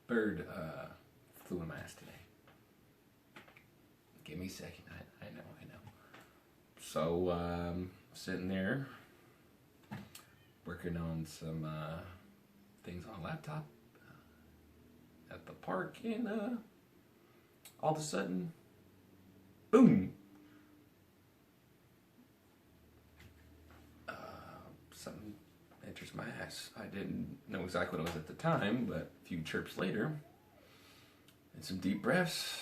bird flew in my ass today. Give me a second. I know. So, sitting there, working on some things on a laptop at the park, and all of a sudden, boom! Something enters my ass. I didn't know exactly what it was at the time, but a few chirps later, and some deep breaths,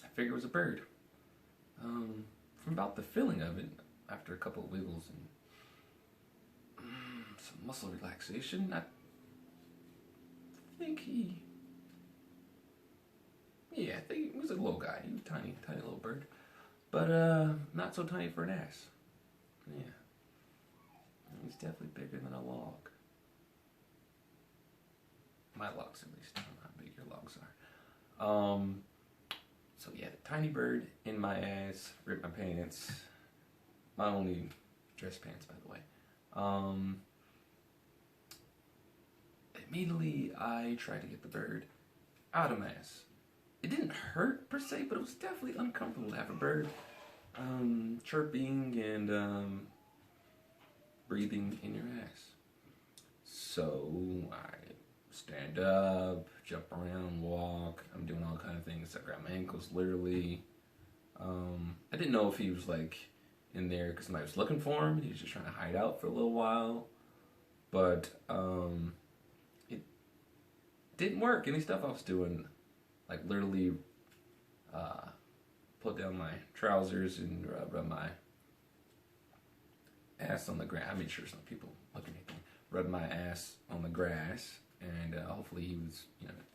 I figured it was a bird. From about the feeling of it, after a couple of wiggles and some muscle relaxation, I think he was a little guy. He was tiny little bird, but not so tiny for an ass. Yeah, he's definitely bigger than a log. My logs, at least. I don't know how big your logs are. So yeah, the tiny bird in my ass, ripped my pants. My only dress pants, by the way. Immediately, I tried to get the bird out of my ass. It didn't hurt per se, but it was definitely uncomfortable to have a bird chirping and breathing in your ass. So I stand up, jump around, walk. I'm doing all kind of things. I grab my ankles, literally. I didn't know if he was like in there because somebody was looking for him. He was just trying to hide out for a little while, but it didn't work. Any stuff I was doing, like literally, pull down my trousers and rub my ass on the grass. I made sure some people looking at me. Rub my ass on the grass. And hopefully he was,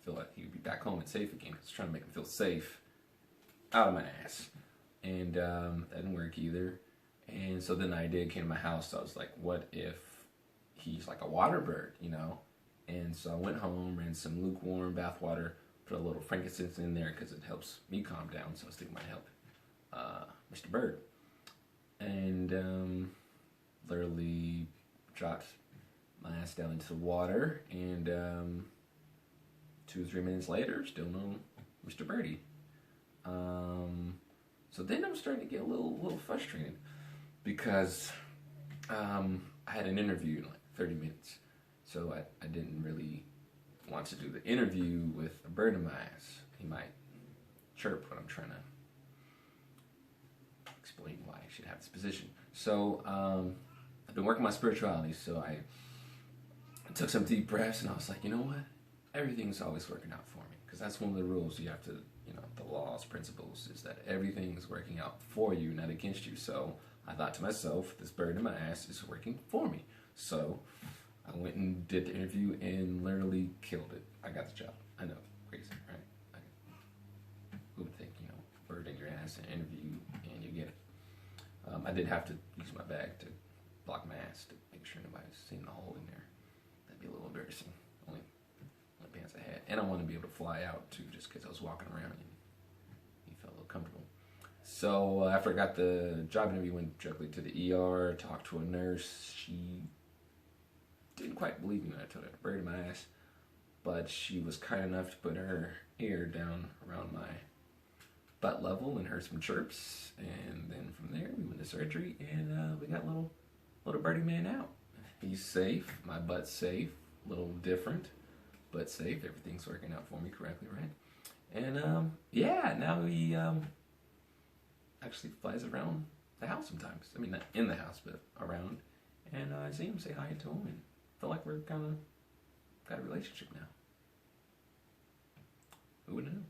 feel like he would be back home and safe again. I was trying to make him feel safe out of my ass. And that didn't work either. And so then the idea came to my house. So I was like, what if he's like a water bird, And so I went home, ran some lukewarm bath water, put a little frankincense in there because it helps me calm down. So I was thinking it might help Mr. Bird. And literally dropped my ass down into the water, and 2 or 3 minutes later, still no Mr. Birdie. So then I'm starting to get a little frustrated because I had an interview in like 30 minutes, so I didn't really want to do the interview with a bird in my ass. He might chirp when I'm trying to explain why I should have this position. So I've been working my spirituality, so I took some deep breaths, and I was like, you know what? Everything's always working out for me. Because that's one of the rules you have to, the laws, principles, is that everything is working out for you, not against you. So I thought to myself, this bird in my ass is working for me. So I went and did the interview and literally killed it. I got the job. I know, crazy, right? Who would think, bird in your ass, an interview, and you get it. I did have to use my bag to block my ass to make sure nobody's seen the hole in there. That'd be a little embarrassing. Only pants I had. And I wanted to be able to fly out too, just because I was walking around and he felt a little comfortable. So after I got the job interview, went directly to the ER, talked to a nurse. She didn't quite believe me when I told her I had a bird in my ass, but she was kind enough to put her ear down around my butt level and heard some chirps. And then from there, we went to surgery, and we got little birdie man out. He's safe. My butt's safe. A little different, but safe. Everything's working out for me correctly, right? And now he actually flies around the house sometimes. I mean, not in the house, but around. And I see him, say hi to him, and feel like we're kind of got a relationship now. Who would have known?